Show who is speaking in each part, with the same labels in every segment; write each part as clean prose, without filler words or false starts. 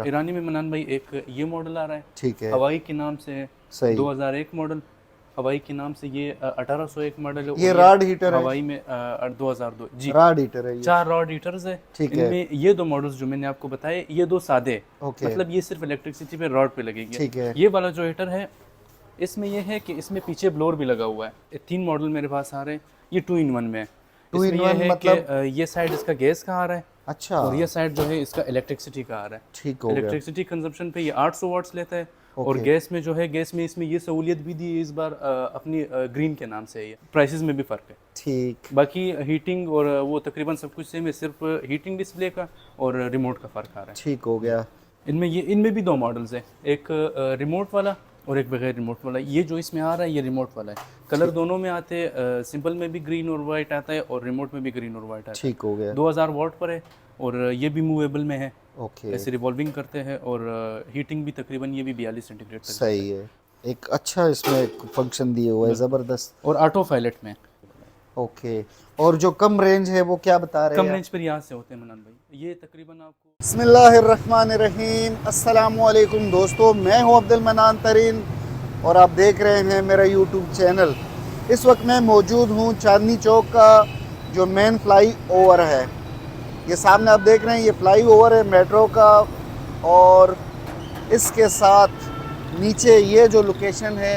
Speaker 1: ईरानी में मनान भाई एक ये मॉडल आ रहा है,
Speaker 2: ठीक है,
Speaker 1: हवाई के नाम से,
Speaker 2: सही।
Speaker 1: 2001 मॉडल हवाई के नाम से, ये 1801 मॉडल है।
Speaker 2: ये रॉड हीटर है,
Speaker 1: हवाई में 2002 जी,
Speaker 2: रॉड हीटर है ये,
Speaker 1: 4 रॉड हीटर्स है।
Speaker 2: ठीक है,
Speaker 1: इनमें ये 2 मॉडल्स जो मैंने आपको बताए, ये 2 सादे,
Speaker 2: ओके,
Speaker 1: मतलब ये सिर्फ इलेक्ट्रिसिटी पे रॉड पे लगेंगे।
Speaker 2: ठीक है,
Speaker 1: ये वाला जो हीटर है, इसमें ये है कि इसमें पीछे ब्लोअर भी लगा हुआ है। ये 3 मॉडल मेरे पास आ रहे हैं, ये 2 in 1 में है।
Speaker 2: 2 in
Speaker 1: इसमें ये
Speaker 2: 1
Speaker 1: है
Speaker 2: मतलब,
Speaker 1: कि ये साइड इसका गैस का आ रहा है,
Speaker 2: अच्छा,
Speaker 1: और ये साइड जो है इसका इलेक्ट्रिसिटी का आ रहा है।
Speaker 2: ठीक हो गया,
Speaker 1: इलेक्ट्रिसिटी कंजप्शन पे ये 800 वाट्स लेता है। और
Speaker 2: ओके,
Speaker 1: गैस में जो है, गैस में इसमें ये सहूलियत भी दी है इस बार, अपनी ग्रीन के नाम से है। ये प्राइसेस में भी फ़र्क है,
Speaker 2: ठीक,
Speaker 1: बाकी हीटिंग और वो तकरीबन सब कुछ सेम है, सिर्फ हीटिंग डिस्प्ले का और रिमोट का फ़र्क आ रहा है।
Speaker 2: ठीक हो गया।
Speaker 1: इनमें भी 2 मॉडल्स हैं, एक रिमोट वाला और एक बगैर रिमोट वाला। ये जो इसमें आ रहा है ये रिमोट वाला है। कलर दोनों में आते हैं, सिंपल में भी ग्रीन और वाइट आता है और रिमोट में भी ग्रीन और वाइट आता है।
Speaker 2: ठीक हो गया,
Speaker 1: 2000 वाट पर है और ये भी मूवेबल में है,
Speaker 2: ओके,
Speaker 1: ऐसे रिवॉल्विंग करते हैं, और हीटिंग भी तकरीबन ये भी 42 सेंटीग्रेड तक
Speaker 2: सही है। एक अच्छा इसमें फंक्शन दिए हुआ है, ज़बरदस्त,
Speaker 1: और ऑटो पायलट में।
Speaker 2: ओके। और जो कम रेंज है वो क्या बता रहे
Speaker 1: कम
Speaker 2: हैं?
Speaker 1: रेंज पर यहाँ से होते हैं मनान भाई, ये तकरीबन आपको।
Speaker 2: बिस्मिल्लाहिर्रहमानिर्रहीम, अस्सलामुअलैकुम दोस्तों, मैं हूं अब्दुल मनान तरीन और आप देख रहे हैं मेरा यूट्यूब चैनल। इस वक्त मैं मौजूद हूं चांदनी चौक का जो मेन फ्लाई ओवर है। ये सामने आप देख रहे हैं, ये फ्लाई ओवर है मेट्रो का, और इसके साथ नीचे ये जो लोकेशन है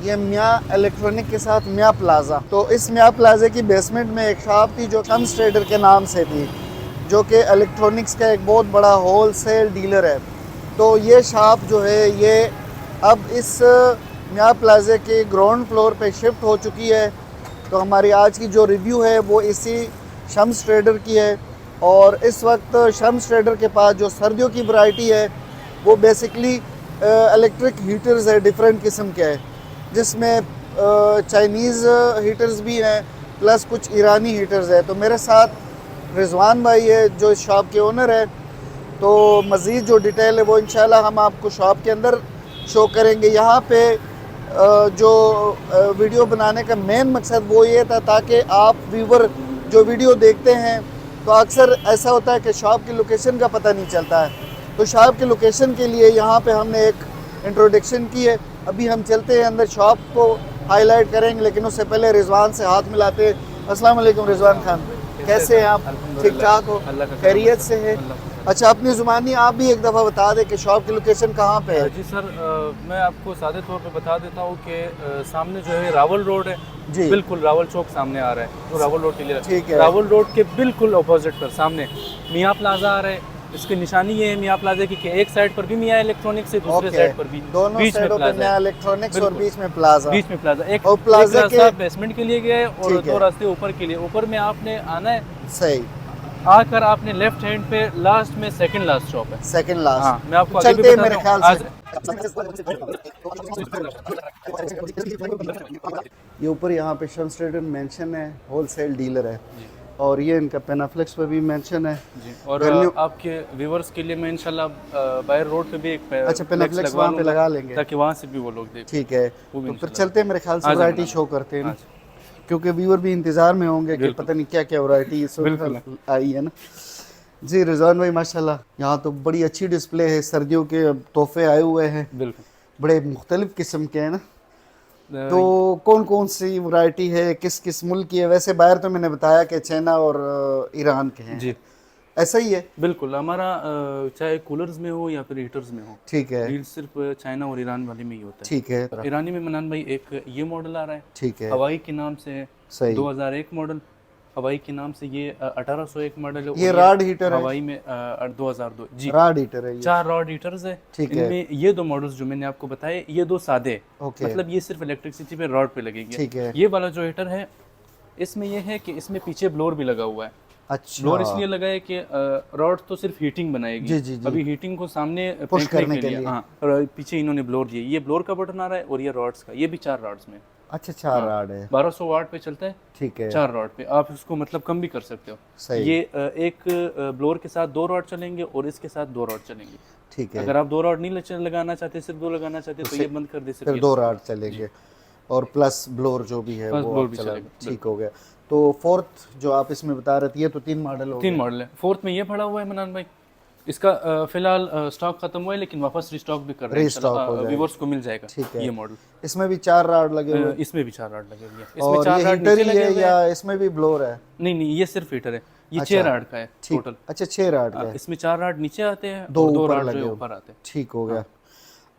Speaker 2: ये मियाँ इलेक्ट्रॉनिक के साथ मियाँ प्लाज़ा। तो इस मियाँ प्लाज़े की बेसमेंट में एक शॉप थी जो शम्स ट्रेडर के नाम से थी, जो कि इलेक्ट्रॉनिक्स का एक बहुत बड़ा होलसेल डीलर है। तो ये शॉप जो है ये अब इस मियाँ प्लाज़े के ग्राउंड फ्लोर पे शिफ्ट हो चुकी है। तो हमारी आज की जो रिव्यू है वो इसी शम्स ट्रेडर की है। और इस वक्त शम्स ट्रेडर के पास जो सर्दियों की वैरायटी है वो बेसिकली इलेक्ट्रिक हीटर्स है, डिफरेंट किस्म के है, जिसमें चाइनीज़ हीटर्स भी हैं प्लस कुछ ईरानी हीटर्स है। तो मेरे साथ रिजवान भाई है जो इस शॉप के ओनर है। तो मज़ीद जो डिटेल है वो इंशाल्लाह हम आपको शॉप के अंदर शो करेंगे। यहाँ पे जो वीडियो बनाने का मेन मकसद वो ये था ताकि आप व्यूवर जो वीडियो देखते हैं तो अक्सर ऐसा होता है कि शॉप की लोकेशन का पता नहीं चलता है। तो शॉप की लोकेशन के लिए यहाँ पे हमने एक इंट्रोडक्शन की है। अभी हम चलते हैं अंदर, शॉप को हाईलाइट करेंगे, लेकिन उससे पहले रिजवान से हाथ मिलाते हैं। अस्सलाम वालेकुम रिजवान खान, कैसे हैं आप? ठीक ठाक हो? खैरियत से है? अच्छा, अपनी ज़ुबानी आप भी एक दफ़ा बता दें कि शॉप की लोकेशन कहाँ पे है।
Speaker 1: जी सर, मैं आपको सादे तौर पे बता देता हूँ कि सामने जो है रावल रोड है
Speaker 2: जी,
Speaker 1: बिल्कुल रावल चौक सामने आ रहा है, तो रावल रोड क्लियर है।
Speaker 2: ठीक है।
Speaker 1: रावल रोड के बिल्कुल अपोजिट पर सामने मियाँ प्लाजा आ रहा है। इसकी निशानी ये है मियाँ प्लाजा की कि एक साइड पर भी मियाँ इलेक्ट्रॉनिक्स है, दूसरे साइड पर भी,
Speaker 2: दोनों
Speaker 1: बीच में
Speaker 2: साइडों पे
Speaker 1: प्लाजा
Speaker 2: मियाँ
Speaker 1: है।
Speaker 2: इलेक्ट्रॉनिक्स और
Speaker 1: बिल्कुल।
Speaker 2: बीच में प्लाजा।
Speaker 1: बीच में प्लाजा, एक
Speaker 2: और प्लाजा
Speaker 1: एक रास्ता
Speaker 2: के
Speaker 1: बेसमेंट के लिए गया है और
Speaker 2: ठीक है।
Speaker 1: 2 रास्ते ऊपर के लिए। ऊपर में आपने आना है,
Speaker 2: सही,
Speaker 1: आकर आपने लेफ्ट हैंड पे लास्ट में सेकंड लास्ट शॉप है।
Speaker 2: Second last.
Speaker 1: हाँ, मैं आपको आगे
Speaker 2: चलते
Speaker 1: भी
Speaker 2: हैं
Speaker 1: बताता
Speaker 2: मेरे
Speaker 1: हूँ।
Speaker 2: ख्याल
Speaker 1: आज
Speaker 2: से। ये ऊपर यहाँ पे शम्स ट्रेडर मेंशन है, होलसेल डीलर है, और ये इनका पेनाफ्लेक्स पे भी मेंशन है
Speaker 1: जी। और
Speaker 2: गर्मियों।
Speaker 1: आपके व्यूवर्स के लिए मैं इंशाल्लाह बाहर रोड पे भी एक
Speaker 2: अच्छा, पेनाफ्लेक्स वहाँ पे लगा लेंगे
Speaker 1: ताकि वहाँ से भी वो लोग देखें।
Speaker 2: ठीक है।
Speaker 1: वो भी
Speaker 2: तो फिर
Speaker 1: इंशाल्लाह।
Speaker 2: चलते हैं, मेरे ख्याल से
Speaker 1: आ जाओ
Speaker 2: वैरायटी
Speaker 1: मैडम।
Speaker 2: शो करते हैं ना,
Speaker 1: अच्छा।
Speaker 2: क्योंकि व्यूअर भी इंतज़ार में होंगे कि
Speaker 1: बिल्कुल।
Speaker 2: पता नहीं क्या क्या वैरायटी इस
Speaker 1: बिल्कुल।
Speaker 2: वक्त आई है ना। जी रिजवान भाई, माशाल्लाह यहाँ तो बड़ी अच्छी डिस्प्ले है, सर्दियों के तोहफे आए हुए हैं,
Speaker 1: बिल्कुल।
Speaker 2: बड़े मुख्तलिफ किस्म के हैं ना। तो कौन कौन सी वैरायटी है, किस किस मुल्क की है? वैसे बाहर तो मैंने बताया कि चाइना और ईरान के हैं,
Speaker 1: जी
Speaker 2: ऐसा ही है?
Speaker 1: बिल्कुल। हमारा चाहे कूलर्स में हो या फिर हीटर्स में हो,
Speaker 2: ठीक है,
Speaker 1: डील सिर्फ चाइना और ईरान वाले में ही होता है।
Speaker 2: ठीक है,
Speaker 1: ईरानी में मनान भाई एक ये मॉडल आ रहा है,
Speaker 2: ठीक है,
Speaker 1: हवाई के नाम से है,
Speaker 2: सही।
Speaker 1: 2001 मॉडल हवाई के नाम से, ये 1801 मॉडल है।
Speaker 2: ये
Speaker 1: और
Speaker 2: रॉड हीटर है?
Speaker 1: हवाई में 2002 जी,
Speaker 2: रॉड हीटर है ये?
Speaker 1: 4 रॉड हीटर्स है।
Speaker 2: ठीक है,
Speaker 1: इनमें ये 2 मॉडल्स जो मैंने आपको बताए, ये 2 सादे,
Speaker 2: ओके,
Speaker 1: मतलब ये सिर्फ इलेक्ट्रिसिटी पे रॉड पे लगेंगे।
Speaker 2: ठीक है,
Speaker 1: ये वाला जो हीटर है इसमें ये है कि इसमें पीछे ब्लोअर भी लगा हुआ है।
Speaker 2: अच्छा,
Speaker 1: ब्लोअर इसलिए लगा है कि रॉड तो सिर्फ हीटिंग बनाएगी,
Speaker 2: जी जी जी,
Speaker 1: अभी हीटिंग को सामने
Speaker 2: पुश
Speaker 1: फेंकने
Speaker 2: करने
Speaker 1: के
Speaker 2: के
Speaker 1: लिए
Speaker 2: लिए।
Speaker 1: हाँ, और पीछे इन्होंने ब्लोअर दिए। ये ब्लोअर का बटन आ रहा है और ये रॉड्स का, ये भी 4 रॉड्स में।
Speaker 2: अच्छा, 4 रॉड है,
Speaker 1: 1200 वाट पे चलता है,
Speaker 2: ठीक है,
Speaker 1: 4 रॉड पे आप इसको मतलब कम भी कर सकते हो।
Speaker 2: सही,
Speaker 1: ये एक ब्लोअर के साथ 2 रॉड चलेंगे और इसके साथ 2 रॉड चलेंगे।
Speaker 2: ठीक है।
Speaker 1: अगर आप 2 रॉड नहीं लगाना चाहते, सिर्फ 2 लगाना चाहते तो ये बंद कर दे
Speaker 2: फिर
Speaker 1: सकते
Speaker 2: 2 रॉड चलेंगे और प्लस ब्लोअर जो भी है
Speaker 1: प्लस
Speaker 2: वो
Speaker 1: ब्लोअर
Speaker 2: आप
Speaker 1: भी
Speaker 2: चला,
Speaker 1: चलेगा।
Speaker 2: ठीक हो गया। तो फोर्थ जो आप इसमें बता रहे थे, ये तो 3 मॉडल हो
Speaker 1: 3
Speaker 2: गए।
Speaker 1: मॉडल है। फोर्थ में ये पड़ा हुआ है मनान भाई, इसका फिलहाल स्टॉक खत्म हुआ है, लेकिन वापस रिस्टॉक भी कर रहे हैं
Speaker 2: Restock हो जाएगा।
Speaker 1: व्यूअर्स को मिल जाएगा
Speaker 2: ठीक है।
Speaker 1: ये मॉडल।
Speaker 2: इसमें भी 4 राड लगे हुए
Speaker 1: इसमें भी 4 राड लगे हुए हैं, इसमें
Speaker 2: और
Speaker 1: 4
Speaker 2: ये
Speaker 1: राड
Speaker 2: हीटर
Speaker 1: नीचे
Speaker 2: ही
Speaker 1: लगे
Speaker 2: है
Speaker 1: हुए हैं।
Speaker 2: या इसमें भी ब्लोर है?
Speaker 1: नहीं नहीं, ये सिर्फ हीटर है, ये
Speaker 2: अच्छा,
Speaker 1: 6 राड का है
Speaker 2: ठीक।
Speaker 1: टोटल।
Speaker 2: अच्छा 6 राड का है।
Speaker 1: इसमें 4 राड नीचे आते हैं
Speaker 2: दो
Speaker 1: और 2
Speaker 2: ऊपर
Speaker 1: राड
Speaker 2: लगे
Speaker 1: जो है
Speaker 2: हो।
Speaker 1: ऊपर आते हैं।
Speaker 2: ठीक हो गया।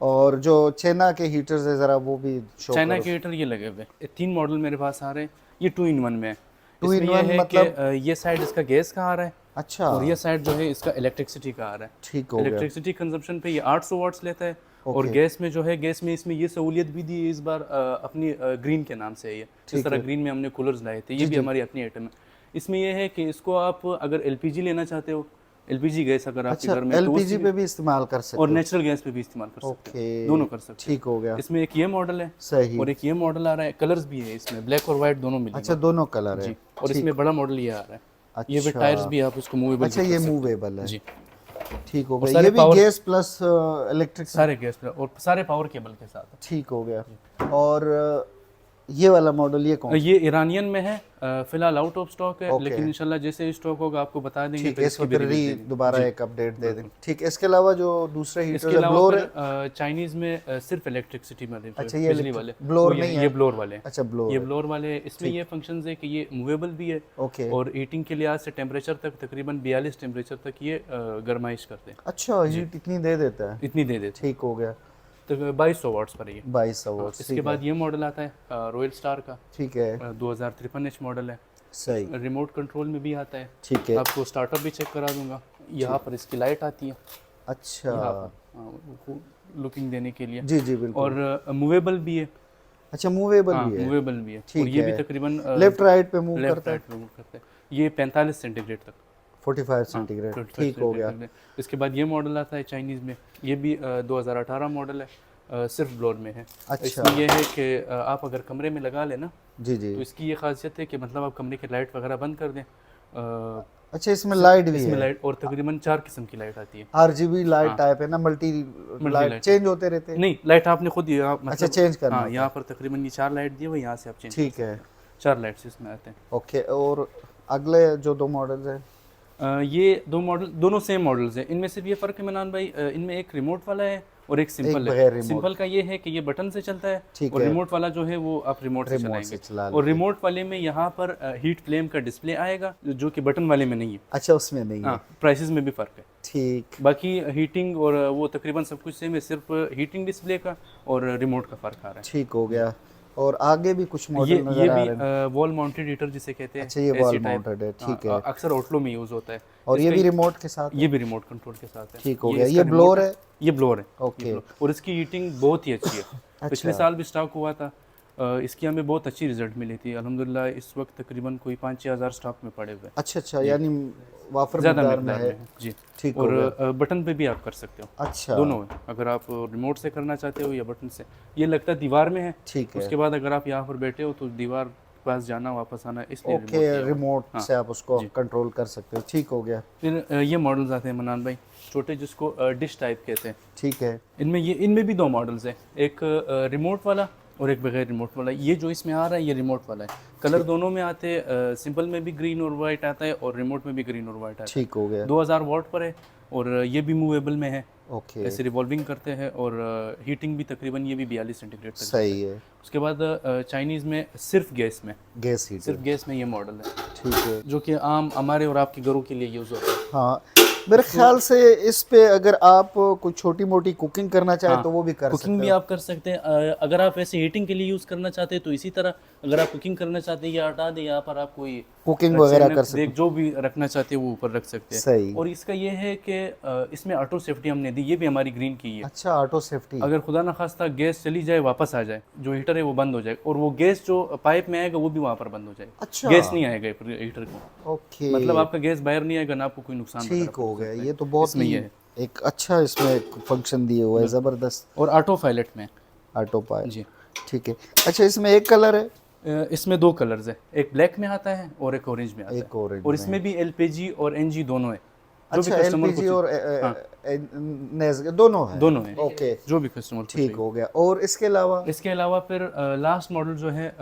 Speaker 2: और जो चाइना के हीटर्स है जरा वो भी शो
Speaker 1: चाइना
Speaker 2: करो।
Speaker 1: के हीटर ये लगे हुए हैं। 3 मॉडल मेरे पास आ रहे हैं, ये 2 in 1 में है।
Speaker 2: 2 in
Speaker 1: इसमें ये
Speaker 2: 1
Speaker 1: है
Speaker 2: मतलब?
Speaker 1: कि ये साइड इसका गैस का आ रहा है
Speaker 2: अच्छा
Speaker 1: और ये साइड जो है इसका इलेक्ट्रिसिटी का आ रहा है।
Speaker 2: ठीक हो गया।
Speaker 1: इलेक्ट्रिसिटी कंजप्शन पे ये 800 वाट्स लेता है और
Speaker 2: ओके।
Speaker 1: गैस में जो है, गैस में इसमें ये सहूलियत भी दी है इस बार अपनी ग्रीन के नाम से है ये। जिस तरह ग्रीन में हमने कूलर्स लाए थे, ये भी हमारी अपनी आइटम है। इसमें ये है कि इसको आप अगर एलपीजी लेना चाहते हो, एलपीजी गैस अगर आपके
Speaker 2: अच्छा
Speaker 1: घर में है, तो
Speaker 2: एलपीजी पे भी इस्तेमाल कर सकते
Speaker 1: और
Speaker 2: हो।
Speaker 1: नेचुरल गैस पे भी इस्तेमाल कर सकते
Speaker 2: ओके
Speaker 1: हो, दोनों कर सकते
Speaker 2: ठीक हो गया।
Speaker 1: हो। इसमें एक ये मॉडल है
Speaker 2: सही।
Speaker 1: और एक ये मॉडल आ रहा है, कलर्स भी है इसमें, ब्लैक और व्हाइट दोनों मिलेंगे।
Speaker 2: अच्छा दोनों कलर है।
Speaker 1: जी, और इसमें बड़ा मॉडल ये आ रहा है। ये भी
Speaker 2: अच्छा।
Speaker 1: टायर्स भी आप इसको मूवेबल
Speaker 2: अच्छा ये मूवेबल है।
Speaker 1: जी,
Speaker 2: ठीक हो
Speaker 1: और
Speaker 2: गया।
Speaker 1: सारे
Speaker 2: ये भी
Speaker 1: power-
Speaker 2: गैस प्लस इलेक्ट्रिक।
Speaker 1: सारे गैस पे और सारे पावर केबल के साथ है।
Speaker 2: ठीक हो गया। और ये वाला मॉडल ये कौन?
Speaker 1: ये ईरानियन में है, फिलहाल आउट ऑफ स्टॉक है,
Speaker 2: ओके।
Speaker 1: लेकिन इंशाल्लाह जैसे स्टॉक होगा आपको बता देंगे।
Speaker 2: ठीक
Speaker 1: फिर
Speaker 2: है
Speaker 1: इसकी
Speaker 2: इसको
Speaker 1: भी
Speaker 2: फिर
Speaker 1: review देंगे।
Speaker 2: दोबारा एक अपडेट दे दें। ठीक है इसके अलावा जो दूसरे
Speaker 1: इसके
Speaker 2: हीटर
Speaker 1: अलावा
Speaker 2: ब्लोर है।
Speaker 1: फिर चाइनीज में सिर्फ इलेक्ट्रिसिटी में
Speaker 2: अच्छा, ये
Speaker 1: बिजली वाले
Speaker 2: blower
Speaker 1: वो
Speaker 2: नहीं
Speaker 1: ये
Speaker 2: है?
Speaker 1: ब्लोर वाले हैं।
Speaker 2: अच्छा ब्लोर
Speaker 1: ये ब्लोर वाले, इसमें ये फंक्शंस है कि ये मूवेबल भी है
Speaker 2: ओके।
Speaker 1: और हीटिंग के लिहाज से टेम्परेचर तक तकरीबन 42 टेम्परेचर तक ये गर्माइश करते हैं।
Speaker 2: अच्छा हीट इतनी दे देता है।
Speaker 1: इतनी दे देते
Speaker 2: ठीक हो गया।
Speaker 1: हैं, तो 2200 वाट्स पर है ये।
Speaker 2: 2200 वाट।
Speaker 1: इसके बाद ये मॉडल आता है रॉयल स्टार का,
Speaker 2: ठीक है
Speaker 1: 2053H मॉडल है।
Speaker 2: सही।
Speaker 1: रिमोट कंट्रोल में भी आता है।
Speaker 2: ठीक है।
Speaker 1: आपको स्टार्टअप भी चेक करा दूंगा। यहाँ पर इसकी लाइट आती है,
Speaker 2: अच्छा
Speaker 1: लुकिंग देने के लिए,
Speaker 2: जी जी बिल्कुल।
Speaker 1: और मूवेबल भी है।
Speaker 2: अच्छा मूवेबल भी है।
Speaker 1: मूवेबल भी है
Speaker 2: ठीक
Speaker 1: और ये
Speaker 2: है।
Speaker 1: भी तकरीबन
Speaker 2: लेफ्ट राइट पे मूव
Speaker 1: लेफ्ट
Speaker 2: करता है।
Speaker 1: राइट में मूव करता है। ये 45 सेंटीग्रेड तक।
Speaker 2: 45 सेंटीग्रेड।
Speaker 1: 45
Speaker 2: ठीक हो गया।
Speaker 1: सेंटीग्रेड। इसके बाद ये मॉडल आता है चाइनीज़ में, ये भी 2018 मॉडल है, सिर्फ ब्लोर में है।
Speaker 2: अच्छा।
Speaker 1: इसमें ये है कि आप अगर कमरे में लगा लेना
Speaker 2: जी जी।
Speaker 1: तो इसकी ये खासियत है कि मतलब आप कमरे की लाइट वगैरह बंद कर दें।
Speaker 2: अच्छा इसमें लाइट भी
Speaker 1: इसमें
Speaker 2: है?
Speaker 1: लाइट और तकरीबन 4 किस्म की लाइट आती है।
Speaker 2: आरजीबी लाइट टाइप है ना? मल्टी लाइट
Speaker 1: light
Speaker 2: चेंज होते रहते हैं?
Speaker 1: नहीं, लाइट आपने खुद मतलब
Speaker 2: अच्छा चेंज करना
Speaker 1: हाँ,
Speaker 2: होता
Speaker 1: यहाँ पर तकरीबन ये 4 लाइट दी हुई, यहाँ से आप चेंज।
Speaker 2: ठीक है
Speaker 1: 4 लाइट्स इसमें आते हैं।
Speaker 2: ओके। और अगले जो 2 मॉडल्स हैं?
Speaker 1: ये 2 मॉडल दोनों सेम मॉडल्स हैं। इनमें सिर्फ ये फ़र्क है मनान भाई, इनमें एक रिमोट वाला है और एक सिंपल
Speaker 2: बगैर
Speaker 1: है।
Speaker 2: रिमोट।
Speaker 1: सिंपल का ये है कि ये बटन से चलता है
Speaker 2: ठीक
Speaker 1: और
Speaker 2: है।
Speaker 1: रिमोट वाला जो है वो आप रिमोट से
Speaker 2: रिमोट
Speaker 1: चलाएंगे।
Speaker 2: से चला
Speaker 1: और रिमोट वाले में यहाँ पर हीट फ्लेम का डिस्प्ले आएगा, जो कि बटन वाले में नहीं है।
Speaker 2: अच्छा उसमें नहीं है।
Speaker 1: हाँ, प्राइसेस में भी फ़र्क है।
Speaker 2: ठीक।
Speaker 1: बाकी हीटिंग और वो तकरीबन सब कुछ सेम है, सिर्फ हीटिंग डिस्प्ले का और रिमोट का फ़र्क आ रहा है।
Speaker 2: ठीक हो गया। और आगे भी कुछ
Speaker 1: ये
Speaker 2: मॉडल नजर आ रहे हैं?
Speaker 1: भी वॉल माउंटेड हीटर जिसे कहते हैं।
Speaker 2: अच्छा ये
Speaker 1: AC
Speaker 2: वॉल
Speaker 1: type।
Speaker 2: माउंटेड है। ठीक है।
Speaker 1: अक्सर होटलों में यूज़ होता है।
Speaker 2: और ये
Speaker 1: इसका
Speaker 2: भी रिमोट के साथ?
Speaker 1: ये भी रिमोट कंट्रोल के साथ है।
Speaker 2: ठीक हो
Speaker 1: ये
Speaker 2: गया।
Speaker 1: इसका
Speaker 2: ये
Speaker 1: रिमोट
Speaker 2: ब्लोर है?
Speaker 1: ये ब्लोर है।
Speaker 2: ओके।
Speaker 1: ये blower। और इसकी हीटिंग बहुत ही अच्छी है। पिछले साल भी स्टॉक हुआ था, इसकी हमें बहुत अच्छी रिजल्ट मिली थी अल्हम्दुलिल्लाह। इस वक्त तकरीबन कोई 5-6 हज़ार स्टॉक में पड़े हुए हैं।
Speaker 2: अच्छा अच्छा यानी वाफर
Speaker 1: ज़्यादा
Speaker 2: मकदार
Speaker 1: मकदार
Speaker 2: में है।
Speaker 1: में है जी।
Speaker 2: ठीक हो
Speaker 1: और
Speaker 2: गया।
Speaker 1: बटन पे भी आप कर सकते हो,
Speaker 2: अच्छा
Speaker 1: दोनों है। अगर आप रिमोट से करना चाहते हो या बटन से। ये लगता है दीवार में है,
Speaker 2: ठीक है।
Speaker 1: उसके बाद अगर आप यहाँ पर बैठे हो तो दीवार के पास जाना वापस आना, इसलिए remote
Speaker 2: ओके
Speaker 1: दिया हुआ है।
Speaker 2: रिमोट से आप उसको कंट्रोल कर सकते हो। ठीक हो गया।
Speaker 1: फिर ये मॉडल्स आते हैं मनान भाई, छोटे, जिसको डिश टाइप कहते हैं।
Speaker 2: ठीक है।
Speaker 1: इनमें भी 2 मॉडल्स हैं, एक रिमोट वाला और एक बगैर रिमोट वाला। ये जो इसमें आ रहा है ये रिमोट वाला है। कलर दोनों में आते हैं, सिंपल में भी ग्रीन और वाइट आता है और रिमोट में भी ग्रीन और वाइट आता है।
Speaker 2: ठीक हो गया।
Speaker 1: 2000 वाट पर है और ये भी मूवेबल में है,
Speaker 2: ओके
Speaker 1: ऐसे रिवॉल्विंग करते हैं और हीटिंग भी तकरीबन ये भी 42 सेंटीग्रेड तक।
Speaker 2: सही है।
Speaker 1: उसके बाद चाइनीज़ में सिर्फ गैस में,
Speaker 2: गैस हीटर।
Speaker 1: सिर्फ गैस में ये मॉडल है,
Speaker 2: ठीक है।
Speaker 1: जो कि आम हमारे और आपके घरों के लिए यूज़ होता है।
Speaker 2: हाँ मेरे ख्याल से इस पे अगर आप कोई छोटी मोटी कुकिंग करना चाहे तो वो भी कर सकते
Speaker 1: कुकिंग भी आप कर सकते हैं। अगर आप वैसे हीटिंग के लिए यूज़ करना चाहते हैं तो इसी तरह, अगर आप कुकिंग करना चाहते हैं, ये हटा दें, यहाँ पर आप कोई
Speaker 2: कुकिंग वगैरह कर सकते
Speaker 1: देख जो भी रखना चाहते हैं वो ऊपर रख सकते हैं।
Speaker 2: सही।
Speaker 1: और इसका ये है कि इसमें ऑटो सेफ्टी हमने दी, ये भी हमारी ग्रीन की है।
Speaker 2: अच्छा ऑटो सेफ्टी।
Speaker 1: अगर खुदा ना खास्ता गैस चली जाए, वापस आ जाए, जो हीटर है वो बंद हो जाए और वो गैस जो पाइप में आएगा वो भी वहाँ पर बंद हो जाएगा।
Speaker 2: अच्छा
Speaker 1: गैस नहीं आएगा हीटर को,
Speaker 2: ओके
Speaker 1: मतलब आपका गैस बाहर नहीं आएगा ना, आपको कोई नुकसान
Speaker 2: ठीक हो गया। ये तो बहुत
Speaker 1: इसमें
Speaker 2: ही
Speaker 1: ये है।
Speaker 2: एक अच्छा इसमें फंक्शन दिए हुआ है ज़बरदस्त।
Speaker 1: और ऑटो पायलट में
Speaker 2: ऑटो पाए
Speaker 1: जी।
Speaker 2: ठीक है। अच्छा इसमें एक कलर है?
Speaker 1: इसमें 2 कलर्स है, एक ब्लैक में आता है और एक ऑरेंज में आता
Speaker 2: एक
Speaker 1: है।
Speaker 2: ऑरेंज
Speaker 1: और इसमें भी एलपीजी और एनजी दोनों है। जो
Speaker 2: अच्छा
Speaker 1: भी कस्टमर
Speaker 2: एलपीजी
Speaker 1: को
Speaker 2: और दोनों है?
Speaker 1: दोनों है,
Speaker 2: ओके
Speaker 1: जो भी कस्टमर को
Speaker 2: ठीक हो गया। और इसके अलावा?
Speaker 1: इसके अलावा फिर लास्ट मॉडल जो है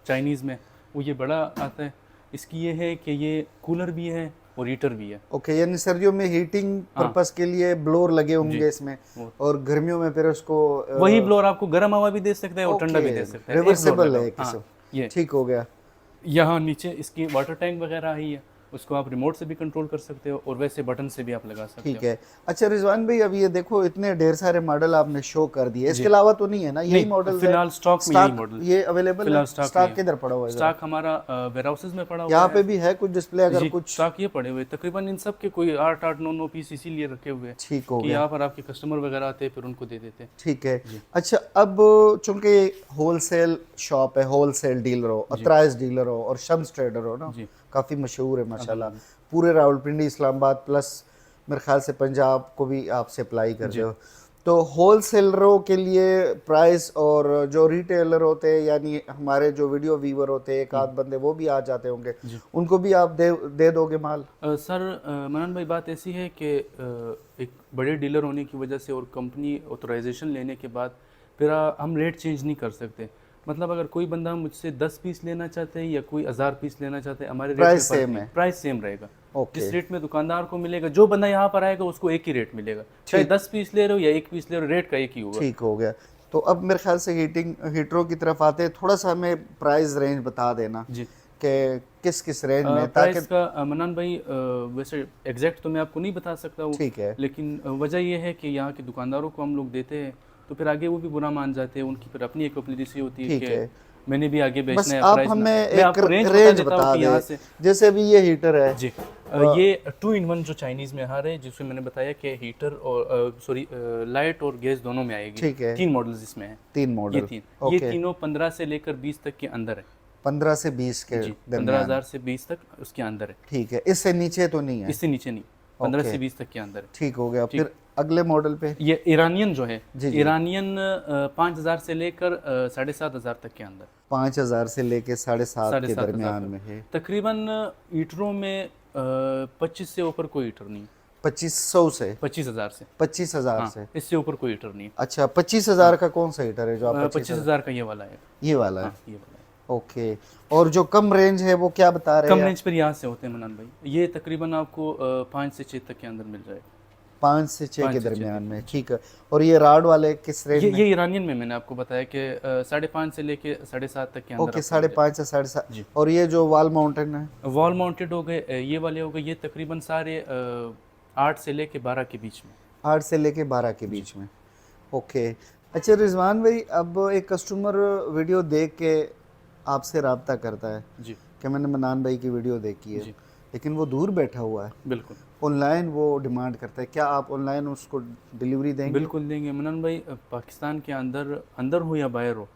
Speaker 1: चाइनीज़ में, वो ये बड़ा आता है। इसकी ये है कि ये कूलर भी है और हीटर भी है।
Speaker 2: ओके, यानी सर्दियों में हीटिंग पर्पस के लिए ब्लोर लगे होंगे इसमें, और गर्मियों में फिर उसको
Speaker 1: वही ब्लोअर आपको गर्म हवा भी दे सकता है और ठंडा भी दे सकता है। एक blower
Speaker 2: रिवर्सेबल
Speaker 1: लगा
Speaker 2: है
Speaker 1: हुआ।
Speaker 2: एक किस्म।
Speaker 1: ये
Speaker 2: ठीक हो गया।
Speaker 1: यहाँ नीचे इसकी वाटर टैंक वगैरह आई है, उसको आप रिमोट से भी कंट्रोल कर सकते हो और वैसे बटन से भी आप लगा सकते
Speaker 2: ठीक है। अच्छा रिजवान भाई, अब ये देखो इतने ढेर सारे मॉडल आपने शो कर दिए, इसके
Speaker 1: जी।
Speaker 2: अलावा तो नहीं है ना, यही
Speaker 1: नहीं,
Speaker 2: मॉडल
Speaker 1: फिलहाल स्टॉक में यही मॉडल
Speaker 2: ये अवेलेबल है?
Speaker 1: फिलहाल स्टॉक
Speaker 2: स्टॉक
Speaker 1: में
Speaker 2: किधर पड़ा हुआ है?
Speaker 1: स्टॉक हमारा वेयर हाउसेज में पड़ा हुआ
Speaker 2: यहाँ
Speaker 1: है।
Speaker 2: पे भी है कुछ डिस्प्ले, अगर
Speaker 1: जी,
Speaker 2: कुछ
Speaker 1: स्टॉक ये पड़े हुए तकरीबन इन सब के कोई 8 9 पीस इसीलिए रखे हुए हैं
Speaker 2: ठीक हो
Speaker 1: कि
Speaker 2: गया।
Speaker 1: यहाँ पर आपके कस्टमर वगैरह आते हैं फिर उनको दे देते हैं।
Speaker 2: ठीक है। अच्छा, अब चूंकि होलसेल शॉप है, होलसेल डीलर हो, अतराइज डीलर हो और शम्स ट्रेडर हो ना,
Speaker 1: जी।
Speaker 2: काफ़ी मशहूर है माशाल्लाह, पूरे रावलपिंडी, इस्लामाबाद प्लस मेरे ख्याल से पंजाब को भी आप सप्लाई करते हो। तो होलसेलरों के लिए प्राइस, और जो रिटेलर होते हैं यानी हमारे जो वीडियो व्यूवर होते हैं, एक आध बंदे वो भी आ जाते होंगे, उनको भी आप दे दोगे माल?
Speaker 1: सर मनन भाई, बात ऐसी है कि एक बड़े डीलर होने की वजह से और कंपनी ऑथराइजेशन लेने के बाद फिर हम रेट चेंज नहीं कर सकते। मतलब अगर कोई बंदा मुझसे 10 पीस लेना चाहते हैं या कोई 1000 पीस लेना चाहते हैं, हमारे
Speaker 2: प्राइस
Speaker 1: रेट
Speaker 2: सेम है।
Speaker 1: प्राइस सेम रहेगा।
Speaker 2: ओके।
Speaker 1: जिस रेट में दुकानदार को मिलेगा, जो बंदा यहाँ पर आएगा उसको एक ही रेट मिलेगा, चाहे 10 पीस ले रहे हो या 1 पीस ले रहे हो, रेट का एक ही होगा।
Speaker 2: ठीक हो गया। तो अब मेरे ख्याल से हीटरों की तरफ आते हैं, थोड़ा सा हमें प्राइस रेंज बता देना
Speaker 1: जी।
Speaker 2: कि किस किस रेंज में,
Speaker 1: प्राइस का मनन भाई वैसे एग्जैक्ट तो मैं आपको नहीं बता सकता हूँ,
Speaker 2: ठीक है,
Speaker 1: लेकिन वजह यह है कि यहाँ के दुकानदारों को हम लोग देते हैं तो फिर आगे वो भी बुरा मान जाते हैं, उनकी फिर अपनी एक पॉलिसी होती है
Speaker 2: ठीक
Speaker 1: कि
Speaker 2: है,
Speaker 1: मैंने भी आगे
Speaker 2: बस
Speaker 1: बेचना है।
Speaker 2: आप हमें एक रेंज बता दें। जैसे अभी ये हीटर है
Speaker 1: जी, ये 2 in 1 जो चाइनीज में आ रहा है, जिसमें मैंने बताया कि हीटर और सॉरी लाइट और गैस दोनों में आएगी।
Speaker 2: ठीक है।
Speaker 1: 3 मॉडल्स इसमें हैं।
Speaker 2: 3 मॉडल,
Speaker 1: ये तीनों 15 से लेकर 20 तक के अंदर है।
Speaker 2: 15 से 20 के
Speaker 1: जी,
Speaker 2: दरमियान।
Speaker 1: 15,000 से 20 तक उसके अंदर है।
Speaker 2: ठीक है, इससे नीचे तो नहीं है?
Speaker 1: इससे नीचे नहीं, 15 से 20 तक के अंदर है।
Speaker 2: ठीक हो गया। फिर अगले मॉडल पे
Speaker 1: ये ईरानियन जो है,
Speaker 2: जी।
Speaker 1: ईरानियन 5,000 से लेकर 7,500 तक के अंदर।
Speaker 2: 5,000 से लेके 7,500 के दरमियान में है।
Speaker 1: तकरीबन हीटरों में 25 से ऊपर कोई हीटर नहीं।
Speaker 2: 2500 से
Speaker 1: 25,000 से
Speaker 2: 25,000 से
Speaker 1: इससे ऊपर कोई हीटर नहीं।
Speaker 2: अच्छा, 25,000 का कौन सा हीटर है जो आप
Speaker 1: 25,000 का ये वाला है।
Speaker 2: ये वाला है?
Speaker 1: ये वाला है।
Speaker 2: ओके। और जो कम रेंज है वो क्या बता रहे हैं?
Speaker 1: कम रेंज पर यहाँ से होते हैं मनन भाई, ये तकरीबन आपको 5 से 6 तक के अंदर मिल जाएगा।
Speaker 2: 5 से 6 के दरमियान में, ठीक है। और ये राड वाले किस रेंज में?
Speaker 1: ये ईरानियन में मैंने आपको बताया कि 5.5 से लेके 7.5 तक के अंदर।
Speaker 2: ओके, 5.5 से 7.5। और ये जो वॉल माउंटेन है?
Speaker 1: वॉल माउंटेड हो गए, ये वाले हो गए, ये तकरीबन सारे 8 से लेके 12 के बीच में।
Speaker 2: 8 से लेके 12 के बीच में। ओके। अच्छा रिजवान भाई, अब एक कस्टमर वीडियो देख के आपसे रब्ता करता है
Speaker 1: जी
Speaker 2: कि मैंने मनान भाई की वीडियो देखी है, लेकिन वो दूर बैठा हुआ है,
Speaker 1: बिल्कुल
Speaker 2: ऑनलाइन वो डिमांड करता है, क्या आप ऑनलाइन उसको डिलीवरी देंगे?
Speaker 1: बिल्कुल देंगे मनन भाई। पाकिस्तान के अंदर हो या बाहर हो,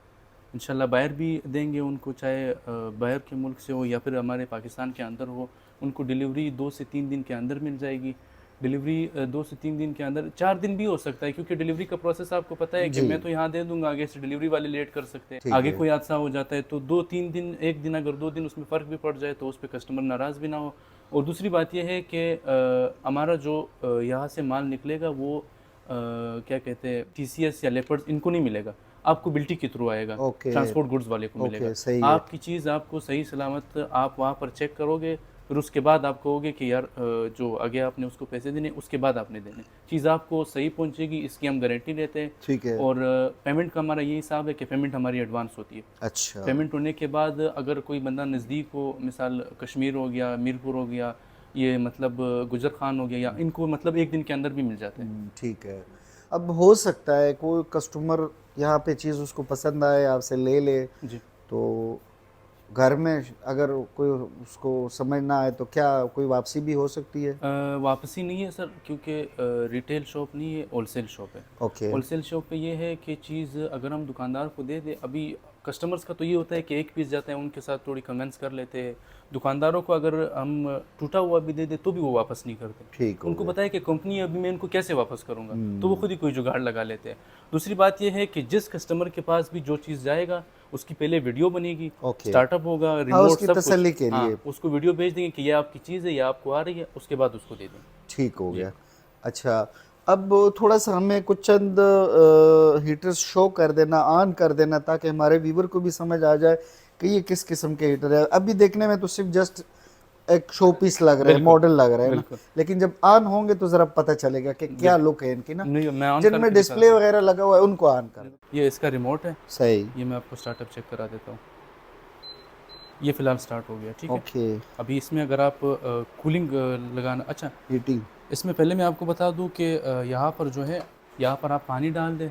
Speaker 1: इंशाल्लाह बाहर भी देंगे उनको, चाहे बाहर के मुल्क से हो या फिर हमारे पाकिस्तान के अंदर हो, उनको डिलीवरी 2 से 3 दिन के अंदर मिल जाएगी। डिलीवरी 2 से 3 दिन के अंदर, 4 दिन भी हो सकता है, क्योंकि डिलीवरी का प्रोसेस आपको पता है कि मैं तो यहाँ दे दूंगा, आगे से डिलीवरी वाले लेट कर सकते हैं, आगे कोई हादसा हो जाता है तो 2-3 दिन, एक दिन अगर 2 दिन उसमें फ़र्क भी पड़ जाए तो उस पर कस्टमर नाराज़ भी ना हो। और दूसरी बात यह है कि हमारा जो यहाँ से माल निकलेगा वो क्या कहते हैं, TCS या लेपर्ड इनको नहीं मिलेगा, आपको बिल्टी के थ्रू आएगा, ट्रांसपोर्ट गुड्स वाले को मिलेगा। आपकी चीज़ आपको सही सलामत आप वहाँ पर चेक करोगे, फिर उसके बाद आप कहोगे कि यार जो आगे आपने उसको पैसे देने, उसके बाद आपने देने, चीज़ आपको सही पहुंचेगी, इसकी हम गारंटी लेते हैं।
Speaker 2: ठीक है।
Speaker 1: और पेमेंट का हमारा यही हिसाब है कि पेमेंट हमारी एडवांस होती है।
Speaker 2: अच्छा।
Speaker 1: पेमेंट होने के बाद अगर कोई बंदा नज़दीक हो, मिसाल कश्मीर हो गया, मीरपुर हो गया, ये मतलब गुजर खान हो गया, या इनको मतलब 1 दिन के अंदर भी मिल जाते हैं।
Speaker 2: ठीक है। अब हो सकता है कोई कस्टमर यहाँ पे चीज़ उसको पसंद आए, आपसे ले ले
Speaker 1: जी,
Speaker 2: तो घर में अगर कोई उसको समझ ना आए तो क्या कोई वापसी भी हो सकती है?
Speaker 1: वापसी नहीं है सर, क्योंकि रिटेल शॉप नहीं है, होलसेल शॉप है।
Speaker 2: ओके।
Speaker 1: होलसेल शॉप पे ये है कि चीज़ अगर हम दुकानदार को दे दें, अभी कस्टमर्स का तो ये होता है कि एक पीस जाता है, उनके साथ थोड़ी कन्वेंस कर लेते हैं। दुकानदारों को अगर हम टूटा हुआ भी दे दे तो भी वो वापस नहीं करते।
Speaker 2: ठीक,
Speaker 1: उनको पता है कि कंपनी अभी मैं इनको कैसे वापस करूंगा, तो वो खुद ही कोई जुगाड़ लगा लेते हैं। दूसरी बात ये है कि जिस कस्टमर के पास भी जो चीज़ जाएगा उसकी पहले वीडियो बनेगी, स्टार्टअप होगा, रिमोट सब
Speaker 2: तसल्ली के लिए
Speaker 1: उसको वीडियो भेज देंगे कि ये आपकी चीज़ है, ये आपको आ रही है, उसके बाद उसको दे देंगे।
Speaker 2: ठीक हो गया। अच्छा, अब थोड़ा सा हमें कुछ चंद हीटर्स शो कर देना, ऑन कर देना, ताकि हमारे व्यूवर को भी समझ आ जाए कि ये किस किस्म के हीटर है। अभी देखने में तो सिर्फ जस्ट एक शो पीस लग रहा है,
Speaker 1: बिल्कुल,
Speaker 2: मॉडल लग रहा है ना,
Speaker 1: बिल्कुल।
Speaker 2: लेकिन जब ऑन होंगे तो जरा पता चलेगा कि क्या लुक है इनकी ना।
Speaker 1: नहीं, मैं ऑन
Speaker 2: जिनमें
Speaker 1: करके
Speaker 2: डिस्प्ले वगैरह लगा हुआ है उनको ऑन कर।
Speaker 1: ये इसका रिमोट है,
Speaker 2: सही।
Speaker 1: ये मैं आपको स्टार्टअप चेक करा देता हूँ। ये फिलहाल स्टार्ट हो गया, ठीक है।
Speaker 2: ओके।
Speaker 1: अभी इसमें अगर आप कूलिंग लगाना, अच्छा
Speaker 2: हीटिंग।
Speaker 1: इसमें पहले मैं आपको बता दूं कि यहाँ पर जो है, यहाँ पर आप पानी डाल दें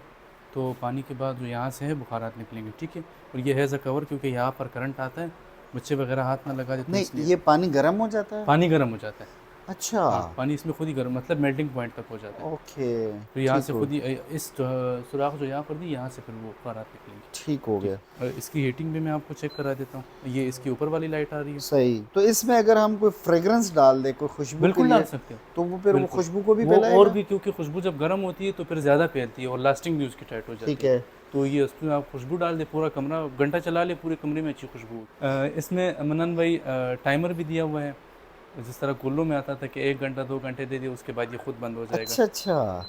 Speaker 1: तो पानी के बाद जो यहाँ से है बुखारात निकलेंगे, ठीक है। और ये है एज अ कवर, क्योंकि यहाँ पर करंट आता है, बच्चे वगैरह हाथ ना लगा देते हैं,
Speaker 2: नहीं,
Speaker 1: इसलिए
Speaker 2: ये पानी गर्म हो जाता है?
Speaker 1: पानी गर्म हो जाता है।
Speaker 2: अच्छा।
Speaker 1: हाँ, पानी इसमें खुद ही गर्म, मतलब मेल्टिंग पॉइंट तक हो जाता है।
Speaker 2: ओके।
Speaker 1: फिर यहाँ
Speaker 2: ठीक
Speaker 1: से
Speaker 2: हो
Speaker 1: खुद ही इस सुराख जो यहाँ पर दी, यहाँ से फिर वो बुखारात निकलेंगी।
Speaker 2: ठीक हो गया।
Speaker 1: इसकी हीटिंग भी मैं आपको चेक करा देता हूँ। ये इसकी ऊपर वाली लाइट आ रही है।
Speaker 2: सही। तो इसमें अगर हम कोई फ्रेग्रेंस डाल दे, कोई खुशबू के
Speaker 1: बिल्कुल
Speaker 2: लिए,
Speaker 1: डाल सकते हो,
Speaker 2: तो वो फिर वो
Speaker 1: बिल्कुल।
Speaker 2: खुशबू को भी
Speaker 1: वो
Speaker 2: फैलाएगा?
Speaker 1: और भी, क्योंकि खुशबू जब गर्म होती है तो फिर ज़्यादा फैलती है और लास्टिंग भी उसकी टाइट हो जाती
Speaker 2: ठीक है।
Speaker 1: तो ये उसमें आप खुशबू डाल दे, पूरा कमरा घंटा चला ले, पूरे कमरे में अच्छी खुशबू। इसमें मन्नान भाई टाइमर भी दिया हुआ है, जिस तरह कुल्लू में आता था कि 1 घंटा 2 घंटे दे दिए, उसके बाद ये खुद बंद हो जाएगा।
Speaker 2: अच्छा अच्छा।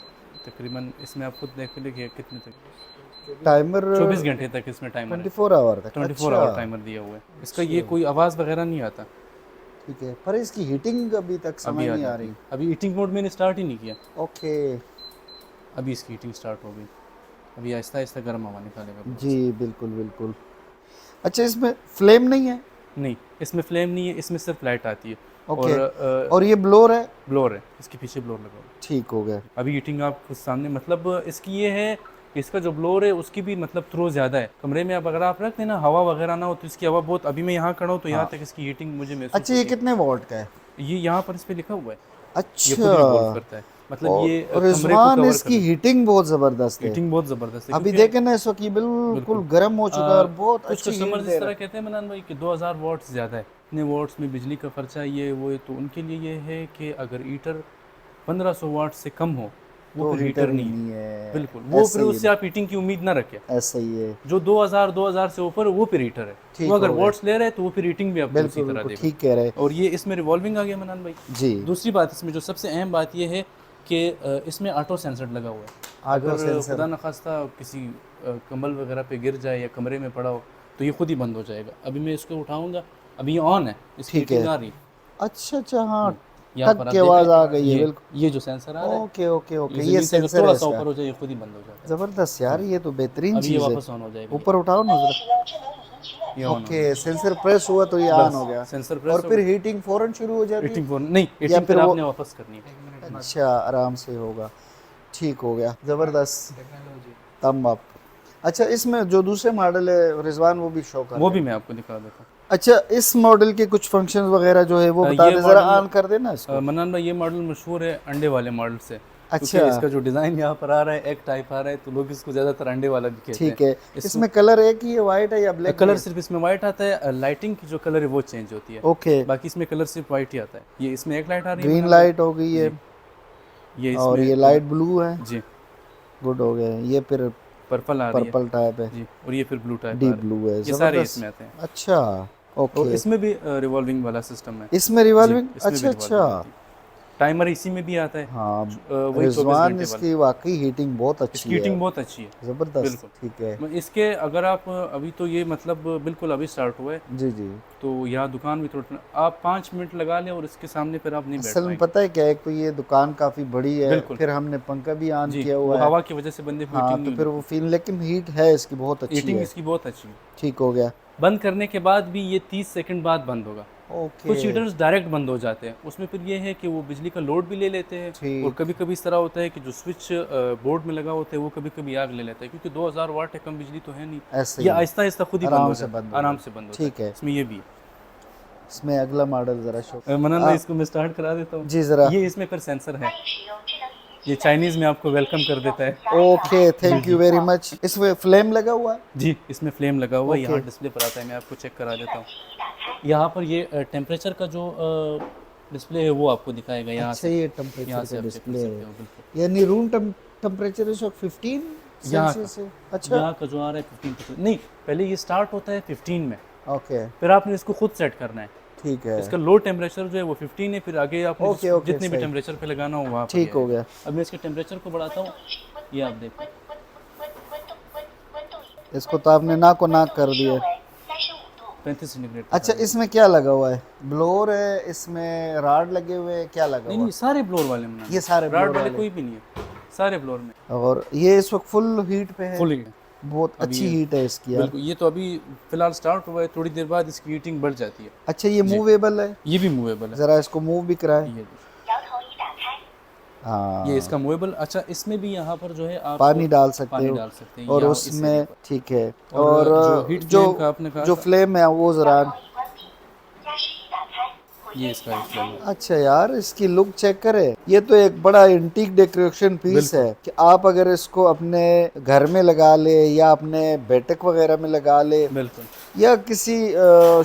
Speaker 1: तकरीबन इसमें आप खुद देख लीजिए कितने तक,
Speaker 2: टाइमर
Speaker 1: 24 घंटे तक इसमें टाइमर है,
Speaker 2: 24 आवर तक।
Speaker 1: 24 आवर टाइमर दिया हुआ है इसका। ये कोई आवाज़ वगैरह नहीं आता।
Speaker 2: ठीक है, पर इसकी हीटिंग अभी तक समझ नहीं आ रही।
Speaker 1: अभी हीटिंग मोड मैंने स्टार्ट ही नहीं किया।
Speaker 2: ओके।
Speaker 1: अभी इसकी हीटिंग स्टार्ट हो गई, अभी आहिस्ता आहिस्ता गर्म हवा निकालेगा।
Speaker 2: जी बिल्कुल बिल्कुल। अच्छा, इसमें फ्लेम नहीं है?
Speaker 1: नहीं, इसमें फ्लेम नहीं है, इसमें सिर्फ लाइट आती है।
Speaker 2: ओके।
Speaker 1: और
Speaker 2: और ये ब्लोर है?
Speaker 1: ब्लोर है, इसके पीछे ब्लोर लगा हुआ है।
Speaker 2: ठीक हो गया।
Speaker 1: अभी हीटिंग आप खुद सामने, मतलब इसकी ये है कि इसका जो ब्लोर है उसकी भी मतलब थ्रो ज़्यादा है कमरे में। अब अगर आप रख देना हवा वगैरह ना हो तो इसकी हवा बहुत, अभी मैं यहाँ खड़ा हूँ तो यहाँ तक इसकी हीटिंग मुझे महसूस
Speaker 2: अच्छा, ये कितने वॉट का है?
Speaker 1: ये यहाँ पर इस पे लिखा हुआ है, ये
Speaker 2: अच्छा।
Speaker 1: खुद रिवॉल्व करता है, मतलब ये
Speaker 2: और
Speaker 1: कमरे को
Speaker 2: रिजवान,
Speaker 1: कवर
Speaker 2: इसकी हीटिंग बहुत जबरदस्त है।
Speaker 1: हीटिंग बहुत ज़बरदस्त है।
Speaker 2: अभी
Speaker 1: क्योंकि
Speaker 2: देखें ना, इस वक्त ये बिल्कुल गर्म हो चुका है और बहुत
Speaker 1: कुछ
Speaker 2: अच्छी
Speaker 1: कस्टमर
Speaker 2: हीट
Speaker 1: इस
Speaker 2: दे
Speaker 1: तरह
Speaker 2: रहा है।
Speaker 1: कहते हैं मनान भाई कि 2000 वॉट्स ज़्यादा है, इतने वॉट्स में बिजली का खर्चा ये वो है, तो उनके लिए ये है कि अगर हीटर 1500 वाट से कम हो वो
Speaker 2: तो
Speaker 1: फिर हीटर नहीं है।
Speaker 2: है।
Speaker 1: बिल्कुल, वो
Speaker 2: ऐसा
Speaker 1: फिर
Speaker 2: ही
Speaker 1: उससे आप हीटिंग की उम्मीद ना रखें।
Speaker 2: ऐसा ही है।
Speaker 1: जो 2000 से ऊपर वो फिर हीटर है,
Speaker 2: ठीक
Speaker 1: वो अगर
Speaker 2: हो गया।
Speaker 1: वॉट्स ले रहे हैं तो वो फिर हीटिंग भी आपको उसी
Speaker 2: बिल्कुल
Speaker 1: तरह
Speaker 2: बिल्कुल
Speaker 1: देगा।
Speaker 2: ठीक कह रहे हैं।
Speaker 1: और ये इसमें रिवॉल्विंग आ गया मनान भाई।
Speaker 2: जी।
Speaker 1: दूसरी बात इसमें जो सबसे अहम बात ये है कि इसमें ऑटो सेंसर लगा हुआ है।
Speaker 2: ऑटो
Speaker 1: अगर
Speaker 2: सेंसर।
Speaker 1: खुदा न खास्ता किसी कंबल वगैरह पे गिर जाए या कमरे में पड़ा हो तो ये खुद ही बंद हो जाएगा। अभी मैं इसको उठाऊंगा, अभी ये ऑन है, इसकी
Speaker 2: ठीक है।
Speaker 1: हीटिंग आ रही है।
Speaker 2: अच्छा अच्छा, हाँ,
Speaker 1: यहाँ
Speaker 2: ठक
Speaker 1: पर आप
Speaker 2: की
Speaker 1: देख
Speaker 2: आवाज
Speaker 1: रहे हैं,
Speaker 2: आ गई है। बिल्कुल।
Speaker 1: ये जो सेंसर आ रहा है,
Speaker 2: ओके ओके ओके,
Speaker 1: ये
Speaker 2: ये
Speaker 1: जमीन से अगर
Speaker 2: सेंसर है
Speaker 1: थोड़ा सा
Speaker 2: इसका।
Speaker 1: ऊपर हो जाए ये खुद ही बंद हो जाता है।
Speaker 2: जबरदस्त यार, ये तो बेहतरीन
Speaker 1: अभी ये
Speaker 2: चीज है।
Speaker 1: वापस ऑन हो जाएगा।
Speaker 2: ऊपर उठाओ ना जरा।
Speaker 1: ये ऑन हो
Speaker 2: ओके, सेंसर प्रेस हुआ तो ये ऑन हो गया।
Speaker 1: सेंसर प्रेस
Speaker 2: और फिर हीटिंग फौरन शुरू हो जाती है?
Speaker 1: हीटिंग फोन नहीं,
Speaker 2: या
Speaker 1: हीटिंग
Speaker 2: फिर
Speaker 1: फिर
Speaker 2: वो-
Speaker 1: आपने वापस करनी है।
Speaker 2: अच्छा, आराम से होगा। ठीक हो गया, जबरदस्त। तम अप। अच्छा, इसमें जो दूसरे मॉडल है रिजवान, वो भी शो कर
Speaker 1: वो
Speaker 2: दे।
Speaker 1: भी मैं आपको दिखा देता हूँ।
Speaker 2: अच्छा, इस मॉडल के कुछ फंक्शंस वगैरह जो है वो
Speaker 1: ये
Speaker 2: बता दे जरा,
Speaker 1: मॉडल-
Speaker 2: ऑन कर देना इसको।
Speaker 1: मनान भाई, ये मॉडल मशहूर है अंडे वाले मॉडल से।
Speaker 2: अच्छा।
Speaker 1: क्योंकि इसका जो डिज़ाइन यहाँ पर आ रहा है, एक टाइप आ रहा है, तो लोग इसको ज़्यादातर अंडे वाला भी कहते हैं।
Speaker 2: ठीक है। इसमें कलर एक ही है, वाइट है या ब्लैक?
Speaker 1: कलर सिर्फ इसमें वाइट आता है, लाइटिंग की जो कलर है वो चेंज होती है।
Speaker 2: ओके।
Speaker 1: बाकी इसमें कलर सिर्फ वाइट ही आता है। ये इसमें एक लाइट आ रही है,
Speaker 2: ग्रीन
Speaker 1: मनान भाई।
Speaker 2: लाइट हो गई है
Speaker 1: ये
Speaker 2: और
Speaker 1: इसमें
Speaker 2: ये लाइट ब्लू है।
Speaker 1: जी,
Speaker 2: गुड हो गया। ये फिर
Speaker 1: पर्पल आ रही है
Speaker 2: पर्पल टाइप है
Speaker 1: जी, और ये फिर ब्लू टाइप
Speaker 2: डीप ब्लू है।
Speaker 1: ये सारे
Speaker 2: जबरदस्त।
Speaker 1: इसमें आते हैं।
Speaker 2: अच्छा
Speaker 1: और
Speaker 2: ओके।
Speaker 1: इसमें भी रिवॉल्विंग वाला सिस्टम है।
Speaker 2: इसमें रिवॉल्विंग?
Speaker 1: जी, इसमें भी
Speaker 2: अच्छा
Speaker 1: revolving
Speaker 2: अच्छा।
Speaker 1: होती है। टाइमर इसी में भी आता है।
Speaker 2: हाँ,
Speaker 1: वही 24
Speaker 2: रिजवान
Speaker 1: घंटे
Speaker 2: इसकी वाकई हीटिंग बहुत अच्छी
Speaker 1: इसकी हीटिंग
Speaker 2: है।
Speaker 1: बहुत अच्छी है।
Speaker 2: जबरदस्त।
Speaker 1: बिल्कुल।
Speaker 2: ठीक है।
Speaker 1: इसके अगर आप अभी तो ये मतलब बिल्कुल अभी स्टार्ट हुआ है,
Speaker 2: जी जी।
Speaker 1: तो यहाँ दुकान भी थोड़ा आप 5 मिनट लगा लें और इसके सामने फिर आप नहीं बैठ
Speaker 2: असल में
Speaker 1: पाएंगे।
Speaker 2: पता है क्या है, एक तो ये दुकान काफी बड़ी है,
Speaker 1: बिल्कुल।
Speaker 2: फिर हमने पंखा भी ऑन
Speaker 1: जी,
Speaker 2: किया
Speaker 1: वो
Speaker 2: हुआ है।
Speaker 1: हवा की वजह से बंदे को
Speaker 2: हाँ,
Speaker 1: हीटिंग
Speaker 2: तो
Speaker 1: नहीं
Speaker 2: फिर वो फील, लेकिन हीट है इसकी बहुत अच्छी
Speaker 1: हीटिंग
Speaker 2: है।
Speaker 1: इसकी बहुत अच्छी है।
Speaker 2: ठीक हो गया।
Speaker 1: बंद करने के बाद भी ये 30 सेकंड बाद बंद होगा।
Speaker 2: ओके।
Speaker 1: कुछ हीटर्स डायरेक्ट बंद हो जाते हैं, उसमें फिर ये है कि वो बिजली का लोड भी ले लेते हैं।
Speaker 2: ठीक।
Speaker 1: और कभी कभी इस तरह होता है कि जो स्विच बोर्ड में लगा होता है वो कभी कभी आग ले लेता है, क्योंकि 2000 वाट है, कम बिजली तो है नहीं।
Speaker 2: ऐसे
Speaker 1: ये
Speaker 2: ही
Speaker 1: आहिस्ता आहिस्ता खुद ही
Speaker 2: आराम
Speaker 1: बंद
Speaker 2: से
Speaker 1: होता
Speaker 2: बंद
Speaker 1: है,
Speaker 2: हो
Speaker 1: आराम
Speaker 2: जाता
Speaker 1: से बंद होता है।
Speaker 2: ठीक है।
Speaker 1: इसमें ये भी है।
Speaker 2: इसमें अगला मॉडल जरा शो।
Speaker 1: मनन भाई, इसको मैं स्टार्ट करा देता हूँ।
Speaker 2: जी जरा।
Speaker 1: ये इसमें फिर सेंसर है, ये चाइनीज में आपको वेलकम कर देता है।
Speaker 2: Okay, thank you very much. इसमें फ्लेम लगा हुआ है?
Speaker 1: जी, इसमें फ्लेम लगा हुआ है,
Speaker 2: Okay.
Speaker 1: यहाँ डिस्प्ले पर आता है, मैं आपको चेक करा देता हूँ। यहाँ पर ये टेम्परेचर का जो डिस्प्ले है वो आपको दिखाएगा यहाँ
Speaker 2: अच्छा,
Speaker 1: से।
Speaker 2: ये
Speaker 1: यहाँ
Speaker 2: टेम्परेचर
Speaker 1: से
Speaker 2: का
Speaker 1: आप चेक कर
Speaker 2: डिस्प्ले
Speaker 1: सकते
Speaker 2: है,
Speaker 1: हो, बिल्कुल।
Speaker 2: यानी रूम टेम्परेचर इस वक्त 15
Speaker 1: यहाँ
Speaker 2: सेल्सियस है। अच्छा
Speaker 1: यहाँ का जो आ रहा है 15%, नहीं, पहले ये स्टार्ट होता है 15 में,
Speaker 2: ओके,
Speaker 1: फिर आपने इसको खुद सेट करना है।
Speaker 2: ठीक है।
Speaker 1: इसका लो टेम्परेचर जो है वो 15 है, फिर आगे आपने
Speaker 2: Okay, okay,
Speaker 1: जितने भी
Speaker 2: सही।
Speaker 1: टेम्परेचर पे लगाना हो वहाँ पर
Speaker 2: ठीक हो गया।
Speaker 1: अब मैं इसके टेम्परेचर को बढ़ाता हूँ, ये आप देखो।
Speaker 2: इसको तो आपने ना को नाक कर दिया।
Speaker 1: 35 सेंटीग्रेड।
Speaker 2: अच्छा, इसमें क्या लगा हुआ है? ब्लोर है, इसमें राड लगे हुए हैं, क्या लगा
Speaker 1: नहीं
Speaker 2: हुआ
Speaker 1: नहीं, सारे ब्लोर वाले में
Speaker 2: ये सारे
Speaker 1: राड
Speaker 2: ब्लोर
Speaker 1: वाले
Speaker 2: वाले?
Speaker 1: कोई भी नहीं है, सारे ब्लोर में
Speaker 2: है? और ये इस वक्त फुल हीट पे है?
Speaker 1: Full heat.
Speaker 2: बहुत
Speaker 1: अभी
Speaker 2: अच्छी
Speaker 1: ये-
Speaker 2: हीट है इसकी यार।
Speaker 1: बिल्कुल, ये तो अभी फिलहाल स्टार्ट हुआ है, थोड़ी देर बाद इसकी हीटिंग बढ़ जाती है।
Speaker 2: अच्छा, ये
Speaker 1: जी।
Speaker 2: मूवेबल है?
Speaker 1: ये भी मूवेबल है।
Speaker 2: ज़रा इसको मूव भी कराएं।
Speaker 1: ये
Speaker 2: हाँ,
Speaker 1: इसका मूवेबल। अच्छा, इसमें भी यहाँ पर जो है आप
Speaker 2: पानी डाल सकते
Speaker 1: पानी
Speaker 2: हो
Speaker 1: डाल सकते हैं
Speaker 2: और
Speaker 1: यहाँ इस एरिया
Speaker 2: उसमें
Speaker 1: पर।
Speaker 2: ठीक है।
Speaker 1: और
Speaker 2: और
Speaker 1: जो हीट फ्लेम का आपने कहा
Speaker 2: जो
Speaker 1: था,
Speaker 2: फ्लेम है वो ज़रा,
Speaker 1: ये इसका हीट फ्लेम है।
Speaker 2: अच्छा यार इसकी लुक चेक करें। ये तो एक बड़ा एंटीक डेकोरेशन पीस है कि आप अगर इसको अपने घर में लगा ले या अपने बैठक वगैरह में लगा ले
Speaker 1: बिल्कुल
Speaker 2: या किसी